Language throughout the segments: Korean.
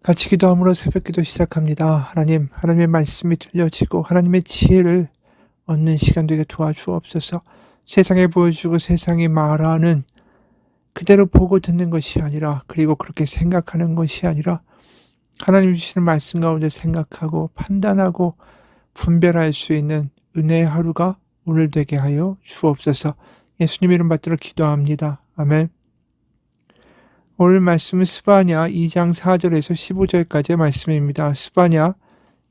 같이 기도함으로 새벽기도 시작합니다. 하나님, 하나님의 말씀이 들려지고 하나님의 지혜를 얻는 시간 되게 도와주옵소서. 세상에 보여주고 세상이 말하는 그대로 보고 듣는 것이 아니라, 그리고 그렇게 생각하는 것이 아니라 하나님 주시는 말씀 가운데 생각하고 판단하고 분별할 수 있는 은혜의 하루가 오늘 되게 하여 주옵소서. 예수님 이름 받들어 기도합니다. 아멘. 오늘 말씀은 스바냐 2장 4절에서 15절까지의 말씀입니다. 스바냐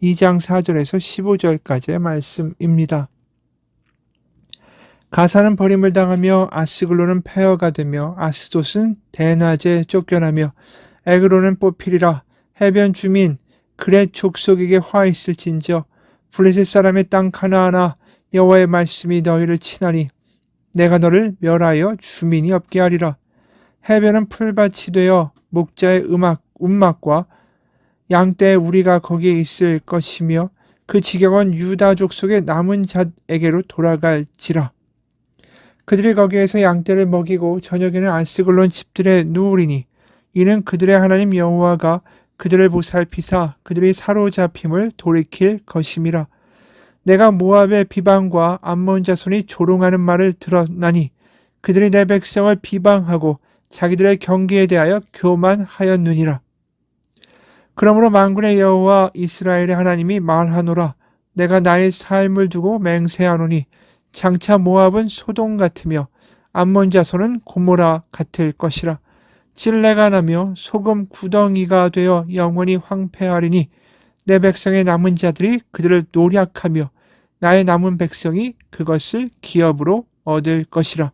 2장 4절에서 15절까지의 말씀입니다. 가사는 버림을 당하며 아스글론은 폐허가 되며 아스돗은 대낮에 쫓겨나며 에그론은 뽑히리라. 해변 주민 그렛 족속에게 화 있을진저 블레셋 사람의 땅 가나안아 여호와의 말씀이 너희를 치나니 내가 너를 멸하여 주민이 없게 하리라. 해변은 풀밭이 되어 목자의 움막과 양떼의 우리가 거기에 있을 것이며 그 지경은 유다 족속의 남은 자에게로 돌아갈지라. 그들이 거기에서 양떼를 먹이고 저녁에는 아스글론 집들에 누우리니 이는 그들의 하나님 여호와가 그들을 보살피사 그들이 사로잡힘을 돌이킬 것임이라. 내가 모압의 비방과 암몬 자손이 조롱하는 말을 들었나니 그들이 내 백성을 비방하고 자기들의 경계에 대하여 교만하였느니라. 그러므로 만군의 여호와 이스라엘의 하나님이 말하노라. 내가 나의 삶을 두고 맹세하노니 장차 모압은 소돔 같으며 암몬 자손은 고모라 같을 것이라. 찔레가 나며 소금 구덩이가 되어 영원히 황폐하리니 내 백성의 남은 자들이 그들을 노략하며 나의 남은 백성이 그것을 기업으로 얻을 것이라.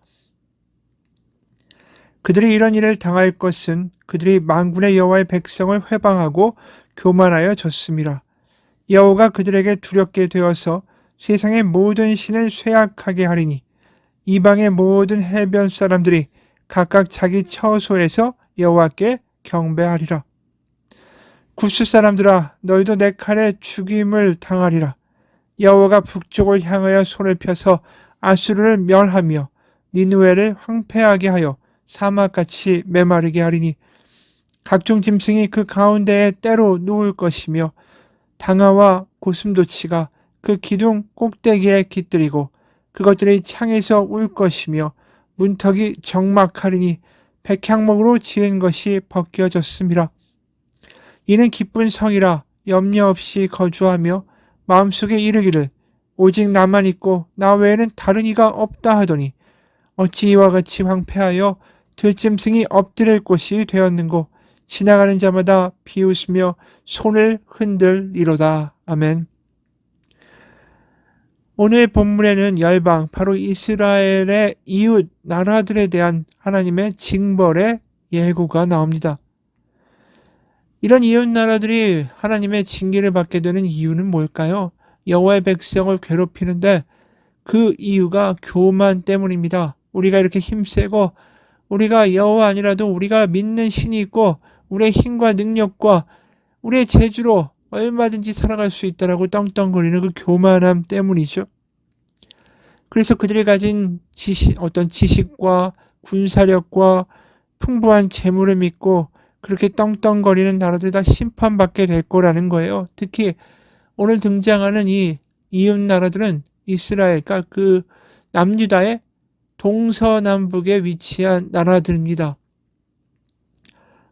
그들이 이런 일을 당할 것은 그들이 만군의 여호와의 백성을 회방하고 교만하여 졌음이라. 여호와가 그들에게 두렵게 되어서 세상의 모든 신을 쇠약하게 하리니 이방의 모든 해변 사람들이 각각 자기 처소에서 여호와께 경배하리라. 구스 사람들아 너희도 내 칼에 죽임을 당하리라. 여호와가 북쪽을 향하여 손을 펴서 아수르를 멸하며 니느웨를 황폐하게 하여 사막같이 메마르게 하리니 각종 짐승이 그 가운데에 때로 누울 것이며 당아와 고슴도치가 그 기둥 꼭대기에 깃들이고 그것들이 창에서 울 것이며 문턱이 적막하리니 백향목으로 지은 것이 벗겨졌음이라. 이는 기쁜 성이라 염려 없이 거주하며 마음속에 이르기를 오직 나만 있고 나 외에는 다른 이가 없다 하더니 어찌 이와 같이 황폐하여 들짐승이 엎드릴 곳이 되었는고 지나가는 자마다 비웃으며 손을 흔들리로다. 아멘. 오늘 본문에는 열방, 바로 이스라엘의 이웃 나라들에 대한 하나님의 징벌의 예고가 나옵니다. 이런 이웃 나라들이 하나님의 징계를 받게 되는 이유는 뭘까요? 여호와의 백성을 괴롭히는데 그 이유가 교만 때문입니다. 우리가 이렇게 힘세고 우리가 여호와 아니라도 우리가 믿는 신이 있고 우리의 힘과 능력과 우리의 재주로 얼마든지 살아갈 수 있다라고 떵떵거리는 그 교만함 때문이죠. 그래서 그들이 가진 어떤 지식과 군사력과 풍부한 재물을 믿고 그렇게 떵떵거리는 나라들이 다 심판받게 될 거라는 거예요. 특히 오늘 등장하는 이 이웃 나라들은 이스라엘, 그러니까 그 남유다의 동서남북에 위치한 나라들입니다.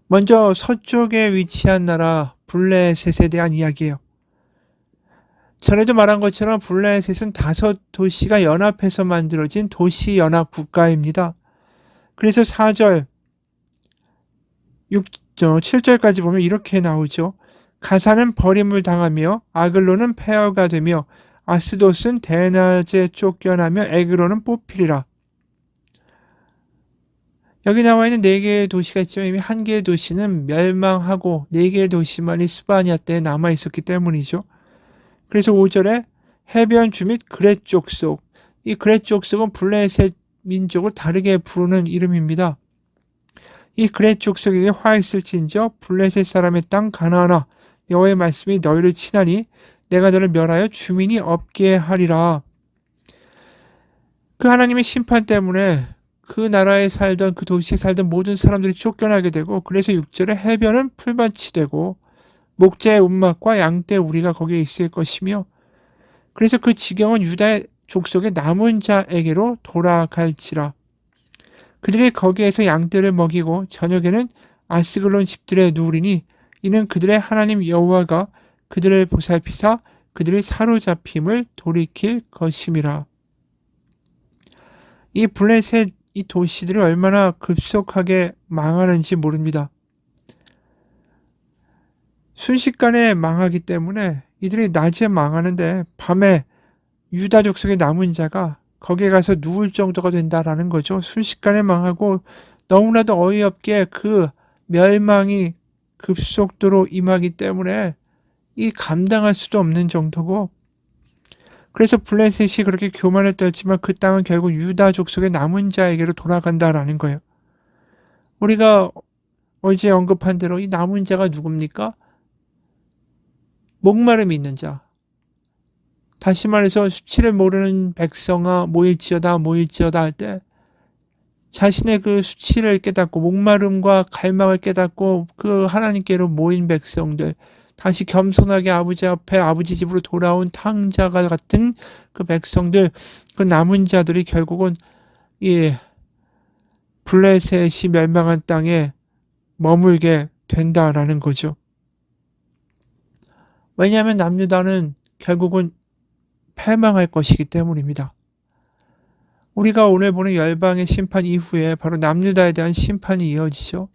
먼저 서쪽에 위치한 나라 블레셋에 대한 이야기예요. 전에도 말한 것처럼 블레셋은 5도시가 연합해서 만들어진 도시 연합 국가입니다. 그래서 4절, 7절까지 보면 이렇게 나오죠. 가사는 버림을 당하며 아글론은 폐허가 되며 아스돗은 대낮에 쫓겨나며 에그론은 뽑히리라. 여기 나와 있는 4개의 도시가 있지만 이미 1개의 도시는 멸망하고 4개의 도시만이 스바냐 때에 남아있었기 때문이죠. 그래서 5절에 해변 주 및 그렛 족속, 이 그렛 족속은 블레셋 민족을 다르게 부르는 이름입니다. 이 그렛 족속에게 화 있을진저 블레셋 사람의 땅 가나안아 여호와의 말씀이 너희를 치나니 내가 너를 멸하여 주민이 없게 하리라. 그 하나님의 심판 때문에 그 나라에 살던 그 도시에 살던 모든 사람들이 쫓겨나게 되고 그래서 6절에 해변은 풀밭이 되고 목자의 운막과 양떼 우리가 거기에 있을 것이며, 그래서 그 지경은 유다의 족속의 남은 자에게로 돌아갈지라. 그들이 거기에서 양떼를 먹이고 저녁에는 아스글론 집들에 누우리니 이는 그들의 하나님 여호와가 그들을 보살피사 그들의 사로잡힘을 돌이킬 것임이라. 이 블레셋 이 도시들이 얼마나 급속하게 망하는지 모릅니다. 순식간에 망하기 때문에 이들이 낮에 망하는데 밤에 유다 족속의 남은 자가 거기에 가서 누울 정도가 된다라는 거죠. 순식간에 망하고 너무나도 어이없게 그 멸망이 급속도로 임하기 때문에 이 감당할 수도 없는 정도고, 그래서 블레셋이 그렇게 교만을 떨지만 그 땅은 결국 유다 족속의 남은 자에게로 돌아간다라는 거예요. 우리가 어제 언급한 대로 이 남은 자가 누굽니까? 목마름이 있는 자. 다시 말해서 수치를 모르는 백성아 모일지어다 할 때 자신의 그 수치를 깨닫고 목마름과 갈망을 깨닫고 그 하나님께로 모인 백성들, 다시 겸손하게 아버지 앞에 아버지 집으로 돌아온 탕자가 같은 그 백성들, 그 남은 자들이 결국은 이 블레셋이 멸망한 땅에 머물게 된다라는 거죠. 왜냐하면 남유다는 결국은 패망할 것이기 때문입니다. 우리가 오늘 보는 열방의 심판 이후에 바로 남유다에 대한 심판이 이어지죠.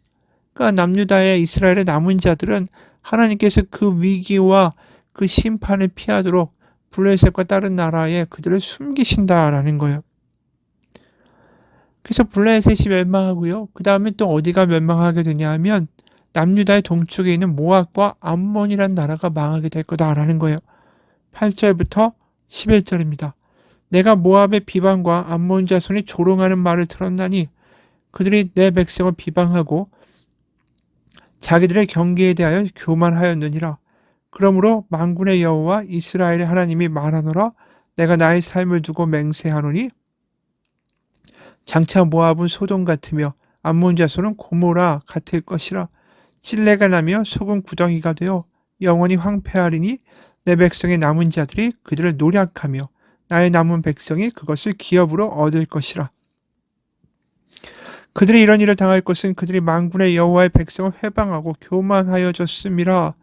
그러니까 남유다의 이스라엘의 남은 자들은 하나님께서 그 위기와 그 심판을 피하도록 블레셋과 다른 나라에 그들을 숨기신다라는 거예요. 그래서 블레셋이 멸망하고요. 그 다음에 또 어디가 멸망하게 되냐 하면 남유다의 동쪽에 있는 모압과 암몬이라는 나라가 망하게 될 거다라는 거예요. 8절부터 11절입니다. 내가 모압의 비방과 암몬 자손이 조롱하는 말을 들었나니 그들이 내 백성을 비방하고 자기들의 경계에 대하여 교만하였느니라. 그러므로 만군의 여호와 이스라엘의 하나님이 말하노라. 내가 나의 삶을 두고 맹세하노니 장차 모압은 소돔 같으며 암몬 자손은 고모라 같을 것이라. 찔레가 나며 소금 구덩이가 되어 영원히 황폐하리니 내 백성의 남은 자들이 그들을 노략하며 나의 남은 백성이 그것을 기업으로 얻을 것이라. 그들이 이런 일을 당할 것은 그들이 만군의 여호와의 백성을 회방하고 교만하여졌음이라.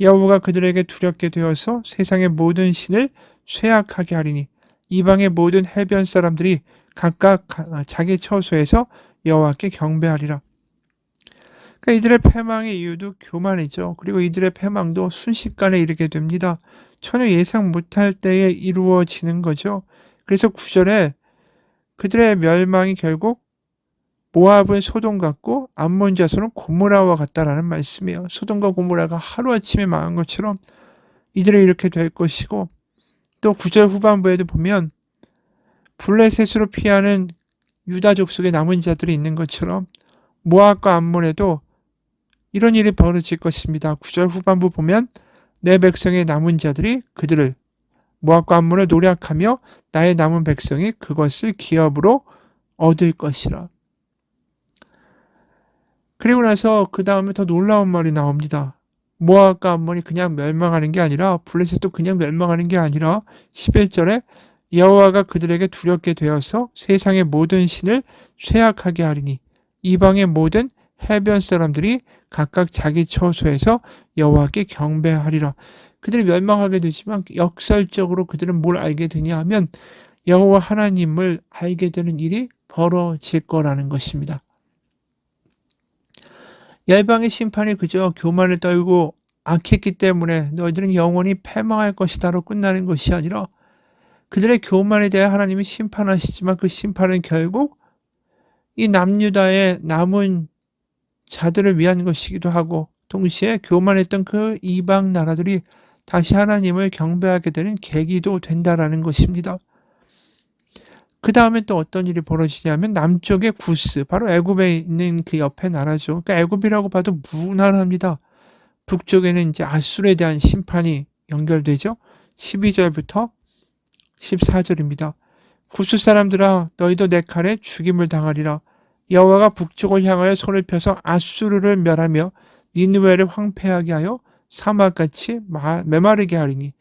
여호와가 그들에게 두렵게 되어서 세상의 모든 신을 쇠약하게 하리니 이방의 모든 해변 사람들이 각각 자기 처소에서 여호와께 경배하리라. 그러니까 이들의 패망의 이유도 교만이죠. 그리고 이들의 패망도 순식간에 이르게 됩니다. 전혀 예상 못할 때에 이루어지는 거죠. 그래서 9절에 그들의 멸망이 결국 모압은 소돔 같고 암몬 자손은 고모라와 같다라는 말씀이에요. 소돔과 고모라가 하루아침에 망한 것처럼 이들이 이렇게 될 것이고, 또 9절 후반부에도 보면 블레셋으로 피하는 유다 족속의 남은 자들이 있는 것처럼 모압과 암몬에도 이런 일이 벌어질 것입니다. 9절 후반부 보면 내 백성의 남은 자들이 그들을 모압과 암몬을 노략하며 나의 남은 백성이 그것을 기업으로 얻을 것이라. 그리고 나서 그 다음에 더 놀라운 말이 나옵니다. 모압과 암몬이 그냥 멸망하는 게 아니라, 블레셋도 그냥 멸망하는 게 아니라 11절에 여호와가 그들에게 두렵게 되어서 세상의 모든 신을 쇠약하게 하리니 이방의 모든 해변 사람들이 각각 자기 처소에서 여호와께 경배하리라. 그들이 멸망하게 되지만 역설적으로 그들은 뭘 알게 되냐 하면 여호와 하나님을 알게 되는 일이 벌어질 거라는 것입니다. 열방의 심판이 그저 교만을 떨고 악했기 때문에 너희들은 영원히 패망할 것이다로 끝나는 것이 아니라 그들의 교만에 대해 하나님이 심판하시지만 그 심판은 결국 이 남유다의 남은 자들을 위한 것이기도 하고, 동시에 교만했던 그 이방 나라들이 다시 하나님을 경배하게 되는 계기도 된다라는 것입니다. 그 다음에 또 어떤 일이 벌어지냐면 남쪽의 구스, 바로 애굽에 있는 그 옆에 나라죠. 그러니까 애굽이라고 봐도 무난합니다. 북쪽에는 이제 아수르에 대한 심판이 연결되죠. 12절부터 14절입니다. 구스 사람들아 너희도 내 칼에 죽임을 당하리라. 여호와가 북쪽을 향하여 손을 펴서 아수르를 멸하며 니느웨를 황폐하게 하여 사막같이 메마르게 하리니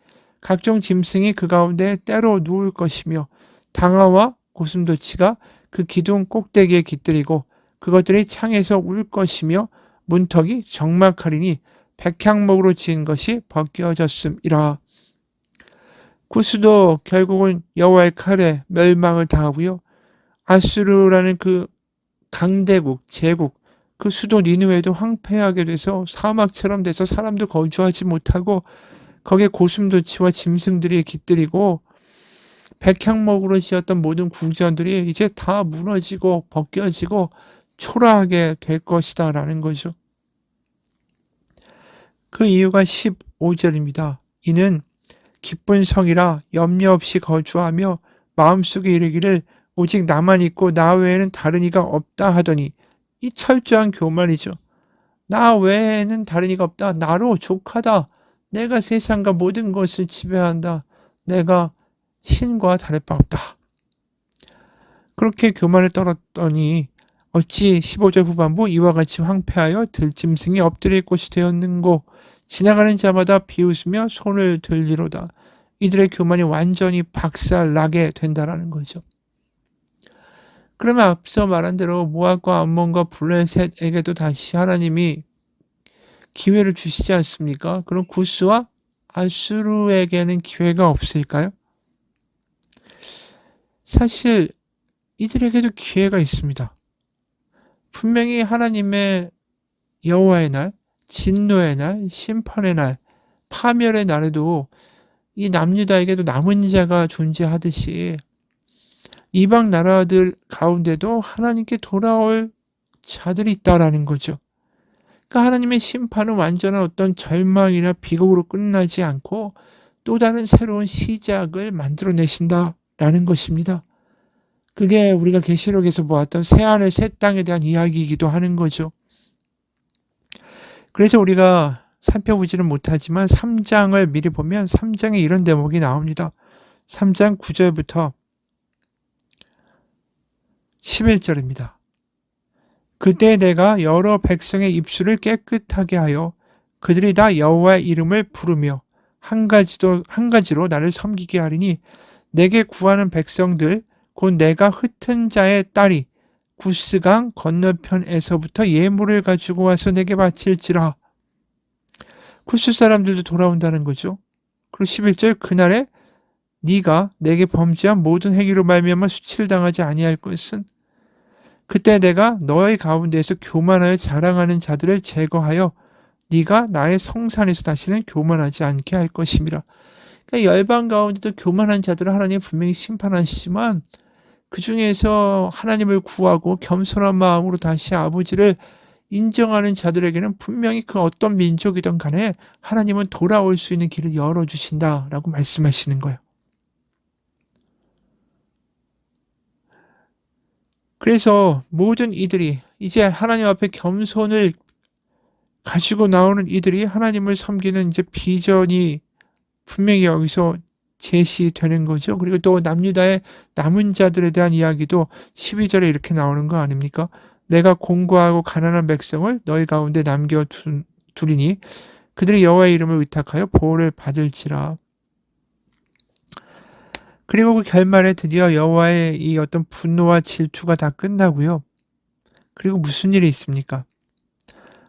각종 짐승이 그 가운데 때로 누울 것이며 당아와 고슴도치가 그 기둥 꼭대기에 깃들이고 그것들이 창에서 울 것이며 문턱이 적막하리니 백향목으로 지은 것이 벗겨졌음이라. 구스도 결국은 여호와의 칼에 멸망을 당하고요. 아수르라는 그 강대국, 제국, 그 수도 니느웨도 황폐하게 돼서 사막처럼 돼서 사람도 거주하지 못하고 거기에 고슴도치와 짐승들이 깃들이고 백향목으로 지었던 모든 궁전들이 이제 다 무너지고 벗겨지고 초라하게 될 것이다 라는 거죠. 그 이유가 15절입니다. 이는 기쁜 성이라 염려 없이 거주하며 마음속에 이르기를 오직 나만 있고 나 외에는 다른 이가 없다 하더니, 이 철저한 교만이죠. 나 외에는 다른 이가 없다. 나로 족하다. 내가 세상과 모든 것을 지배한다. 내가 신과 다를 바 없다. 그렇게 교만을 떨었더니 어찌 15절 후반부 이와 같이 황폐하여 들짐승이 엎드릴 곳이 되었는고 지나가는 자마다 비웃으며 손을 들리로다. 이들의 교만이 완전히 박살나게 된다라는 거죠. 그러면 앞서 말한 대로 모압과 암몬과 블레셋에게도 다시 하나님이 기회를 주시지 않습니까? 그럼 구스와 아수르에게는 기회가 없을까요? 사실 이들에게도 기회가 있습니다. 분명히 하나님의 여호와의 날, 진노의 날, 심판의 날, 파멸의 날에도 이 남유다에게도 남은 자가 존재하듯이 이방 나라들 가운데도 하나님께 돌아올 자들이 있다라는 거죠. 그러니까 하나님의 심판은 완전한 어떤 절망이나 비극으로 끝나지 않고 또 다른 새로운 시작을 만들어내신다라는 것입니다. 그게 우리가 계시록에서 보았던 새하늘 새 땅에 대한 이야기이기도 하는 거죠. 그래서 우리가 살펴보지는 못하지만 3장을 미리 보면 3장에 이런 대목이 나옵니다. 3장 9절부터 11절입니다. 그때 내가 여러 백성의 입술을 깨끗하게 하여 그들이 다 여호와의 이름을 부르며 한 가지로 나를 섬기게 하리니 내게 구하는 백성들 곧 내가 흩은 자의 딸이 구스강 건너편에서부터 예물을 가지고 와서 내게 바칠지라. 구스 사람들도 돌아온다는 거죠. 그리고 11절 그날에 네가 내게 범죄한 모든 행위로 말미암아 수치를 당하지 아니할 것은 그때 내가 너의 가운데에서 교만하여 자랑하는 자들을 제거하여 네가 나의 성산에서 다시는 교만하지 않게 할 것임이라. 그러니까 열방 가운데도 교만한 자들을 하나님 분명히 심판하시지만 그 중에서 하나님을 구하고 겸손한 마음으로 다시 아버지를 인정하는 자들에게는 분명히 그 어떤 민족이든 간에 하나님은 돌아올 수 있는 길을 열어주신다라고 말씀하시는 거예요. 그래서 모든 이들이 이제 하나님 앞에 겸손을 가지고 나오는 이들이 하나님을 섬기는 이제 비전이 분명히 여기서 제시되는 거죠. 그리고 또 남유다의 남은 자들에 대한 이야기도 12절에 이렇게 나오는 거 아닙니까? 내가 공고하고 가난한 백성을 너희 가운데 남겨두리니 그들이 여호와의 이름을 의탁하여 보호를 받을지라. 그리고 그 결말에 드디어 여호와의 이 어떤 분노와 질투가 다 끝나고요. 그리고 무슨 일이 있습니까?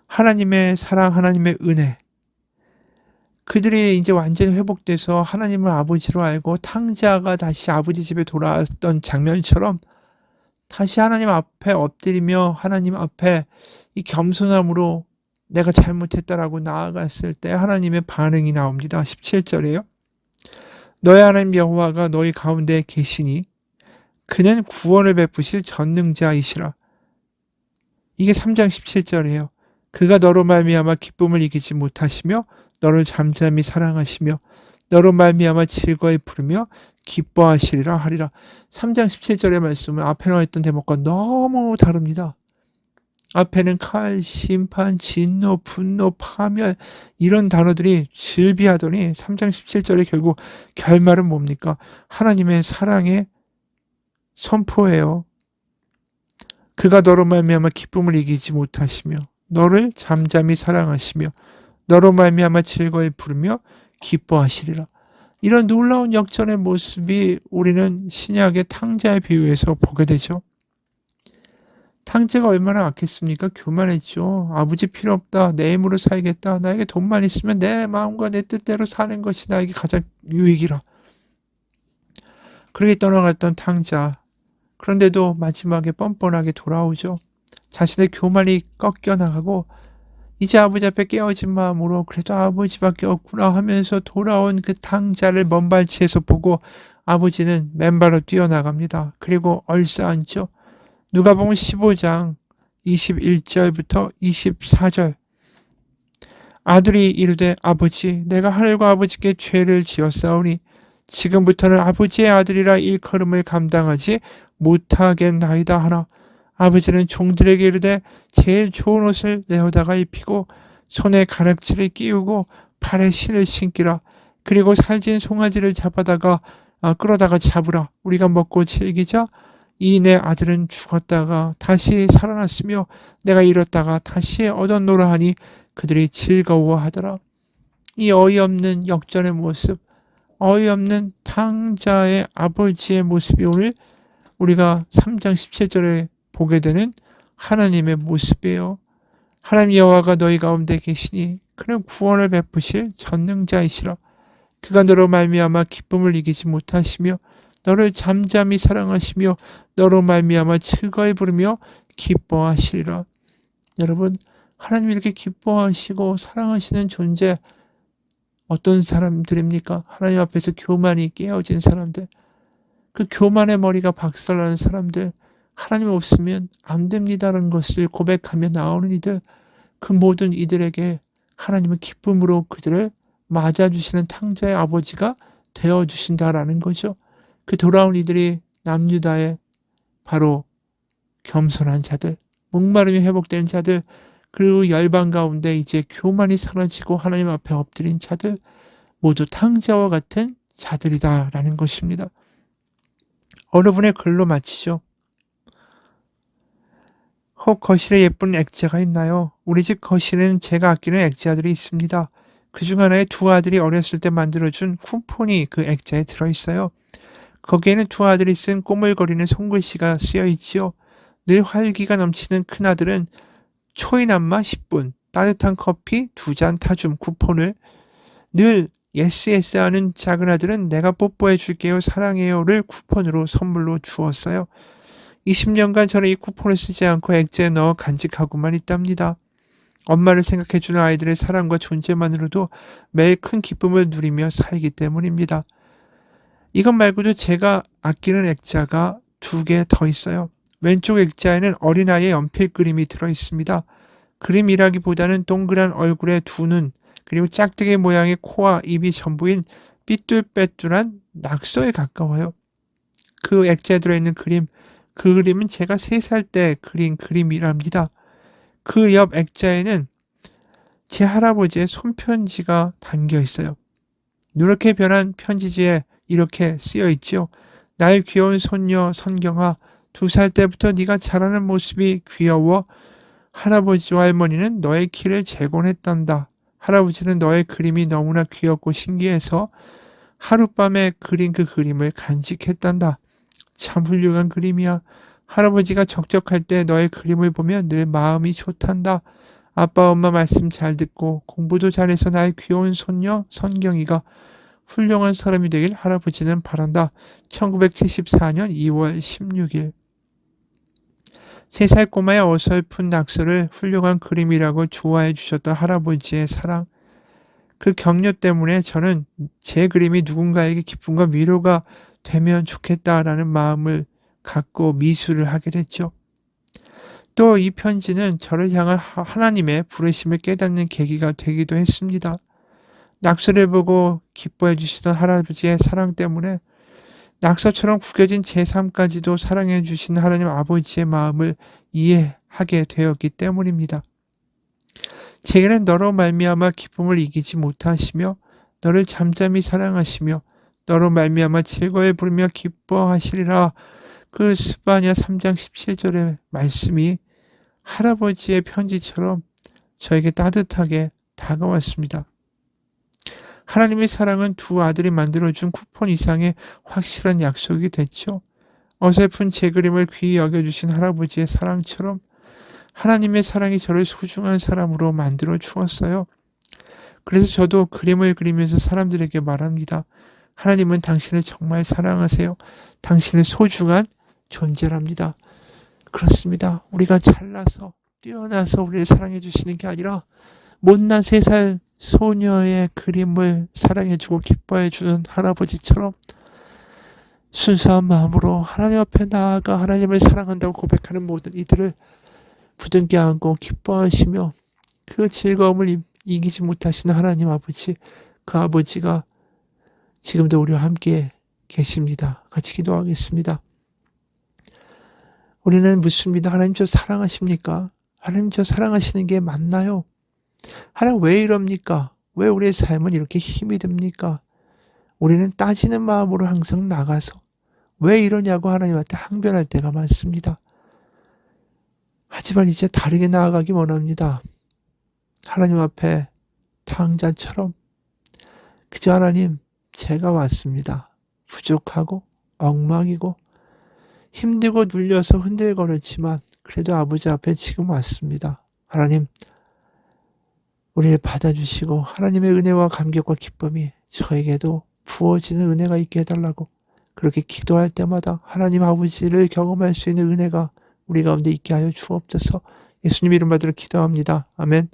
하나님의 사랑, 하나님의 은혜. 그들이 이제 완전히 회복돼서 하나님을 아버지로 알고 탕자가 다시 아버지 집에 돌아왔던 장면처럼 다시 하나님 앞에 엎드리며 하나님 앞에 이 겸손함으로 내가 잘못했다라고 나아갔을 때 하나님의 반응이 나옵니다. 17절이에요. 너의 하나님 여호와가 너희 가운데 계시니 그는 구원을 베푸실 전능자이시라. 이게 3장 17절이에요. 그가 너로 말미암아 기쁨을 이기지 못하시며 너를 잠잠히 사랑하시며 너로 말미암아 즐거이 부르며 기뻐하시리라 하리라. 3장 17절의 말씀은 앞에 나와 있던 대목과 너무 다릅니다. 앞에는 칼, 심판, 진노, 분노, 파멸 이런 단어들이 질비하더니 3장 17절에 결국 결말은 뭡니까? 하나님의 사랑의 선포예요. 그가 너로 말미암아 기쁨을 이기지 못하시며 너를 잠잠히 사랑하시며 너로 말미암아 즐거이 부르며 기뻐하시리라. 이런 놀라운 역전의 모습이 우리는 신약의 탕자의 비유에서 보게 되죠. 탕자가 얼마나 악했습니까? 교만했죠. 아버지 필요 없다. 내 힘으로 살겠다. 나에게 돈만 있으면 내 마음과 내 뜻대로 사는 것이 나에게 가장 유익이라. 그렇게 떠나갔던 탕자. 그런데도 마지막에 뻔뻔하게 돌아오죠. 자신의 교만이 꺾여나가고 이제 아버지 앞에 깨어진 마음으로 그래도 아버지밖에 없구나 하면서 돌아온 그 탕자를 먼발치에서 보고 아버지는 맨발로 뛰어나갑니다. 그리고 얼싸안죠. 누가복음 15장 21절부터 24절. 아들이 이르되 아버지 내가 하늘과 아버지께 죄를 지었사오니 지금부터는 아버지의 아들이라 일컬음을 감당하지 못하겠나이다 하나 아버지는 종들에게 이르되 제일 좋은 옷을 내어다가 입히고 손에 가락지를 끼우고 발에 신을 신기라. 그리고 살진 송아지를 끌어다가 잡으라. 우리가 먹고 즐기자. 이 내 아들은 죽었다가 다시 살아났으며 내가 잃었다가 다시 얻었노라 하니 그들이 즐거워하더라. 이 어이없는 역전의 모습, 어이없는 탕자의 아버지의 모습이 오늘 우리가 3장 17절에 보게 되는 하나님의 모습이에요. 하나님 여호와가 너희 가운데 계시니 그는 구원을 베푸실 전능자이시라. 그가 너로 말미암아 기쁨을 이기지 못하시며 너를 잠잠히 사랑하시며 너로 말미암아 즐거이 부르며 기뻐하시리라. 여러분, 하나님이 이렇게 기뻐하시고 사랑하시는 존재 어떤 사람들입니까? 하나님 앞에서 교만이 깨어진 사람들, 그 교만의 머리가 박살나는 사람들, 하나님 없으면 안 됩니다라는 것을 고백하며 나오는 이들, 그 모든 이들에게 하나님은 기쁨으로 그들을 맞아주시는 탕자의 아버지가 되어주신다라는 거죠. 그 돌아온 이들이 남유다의 바로 겸손한 자들, 목마름이 회복된 자들, 그리고 열방 가운데 이제 교만이 사라지고 하나님 앞에 엎드린 자들, 모두 탕자와 같은 자들이다라는 것입니다. 어느 분의 글로 마치죠. 혹 거실에 예쁜 액자가 있나요? 우리 집 거실에는 제가 아끼는 액자들이 있습니다. 그중 하나에 두 아들이 어렸을 때 만들어준 쿠폰이 그 액자에 들어있어요. 거기에는 두 아들이 쓴 꼬물거리는 손글씨가 쓰여 있지요. 늘 활기가 넘치는 큰아들은 초인안마 10분, 따뜻한 커피 2잔 타줌 쿠폰을, 늘 예스 하는 작은 아들은 내가 뽀뽀해 줄게요 사랑해요를 쿠폰으로 선물로 주었어요. 20년간 저는 이 쿠폰을 쓰지 않고 액자에 넣어 간직하고만 있답니다. 엄마를 생각해주는 아이들의 사랑과 존재만으로도 매일 큰 기쁨을 누리며 살기 때문입니다. 이것 말고도 제가 아끼는 액자가 2개 더 있어요. 왼쪽 액자에는 어린아이의 연필 그림이 들어있습니다. 그림이라기보다는 동그란 얼굴의 두 눈, 그리고 짝대기 모양의 코와 입이 전부인 삐뚤빼뚤한 낙서에 가까워요. 그 액자에 들어있는 그림, 그 그림은 제가 3살 때 그린 그림이랍니다. 그 옆 액자에는 제 할아버지의 손편지가 담겨 있어요. 누렇게 변한 편지지에 이렇게 쓰여 있죠. 나의 귀여운 손녀 선경아, 2살 때부터 네가 자라는 모습이 귀여워 할아버지와 할머니는 너의 키를 재곤했단다. 할아버지는 너의 그림이 너무나 귀엽고 신기해서 하룻밤에 그린 그 그림을 간직했단다. 참 훌륭한 그림이야. 할아버지가 적적할 때 너의 그림을 보면 늘 마음이 좋단다. 아빠 엄마 말씀 잘 듣고 공부도 잘해서 나의 귀여운 손녀 선경이가 훌륭한 사람이 되길 할아버지는 바란다. 1974년 2월 16일. 3살 꼬마의 어설픈 낙서를 훌륭한 그림이라고 좋아해 주셨던 할아버지의 사랑. 그 격려 때문에 저는 제 그림이 누군가에게 기쁨과 위로가 되면 좋겠다라는 마음을 갖고 미술을 하게 됐죠. 또 이 편지는 저를 향한 하나님의 부르심을 깨닫는 계기가 되기도 했습니다. 낙서를 보고 기뻐해 주시던 할아버지의 사랑 때문에 낙서처럼 구겨진 제 삶까지도 사랑해 주신 하나님 아버지의 마음을 이해하게 되었기 때문입니다. 제게는 너로 말미암아 기쁨을 이기지 못하시며 너를 잠잠히 사랑하시며 너로 말미암아 즐거이 부르며 기뻐하시리라. 그 스바냐 3장 17절의 말씀이 할아버지의 편지처럼 저에게 따뜻하게 다가왔습니다. 하나님의 사랑은 두 아들이 만들어준 쿠폰 이상의 확실한 약속이 됐죠. 어설픈 제 그림을 귀히 여겨주신 할아버지의 사랑처럼 하나님의 사랑이 저를 소중한 사람으로 만들어 주었어요. 그래서 저도 그림을 그리면서 사람들에게 말합니다. 하나님은 당신을 정말 사랑하세요. 당신은 소중한 존재랍니다. 그렇습니다. 우리가 잘나서 뛰어나서 우리를 사랑해 주시는 게 아니라 못난 3살 소녀의 그림을 사랑해주고 기뻐해주는 할아버지처럼 순수한 마음으로 하나님 앞에 나아가 하나님을 사랑한다고 고백하는 모든 이들을 부둥켜 안고 기뻐하시며 그 즐거움을 이기지 못하시는 하나님 아버지, 그 아버지가 지금도 우리와 함께 계십니다. 같이 기도하겠습니다. 우리는 묻습니다. 하나님 저 사랑하십니까? 하나님 저 사랑하시는 게 맞나요? 하나님 왜 이럽니까? 왜 우리의 삶은 이렇게 힘이 듭니까? 우리는 따지는 마음으로 항상 나가서 왜 이러냐고 하나님한테 항변할 때가 많습니다. 하지만 이제 다르게 나아가기 원합니다. 하나님 앞에 탕자처럼 그저 하나님 제가 왔습니다. 부족하고 엉망이고 힘들고 눌려서 흔들거렸지만 그래도 아버지 앞에 지금 왔습니다. 하나님 우리를 받아주시고 하나님의 은혜와 감격과 기쁨이 저에게도 부어지는 은혜가 있게 해달라고 그렇게 기도할 때마다 하나님 아버지를 경험할 수 있는 은혜가 우리 가운데 있게 하여 주옵소서. 예수님 이름 받들어 기도합니다. 아멘.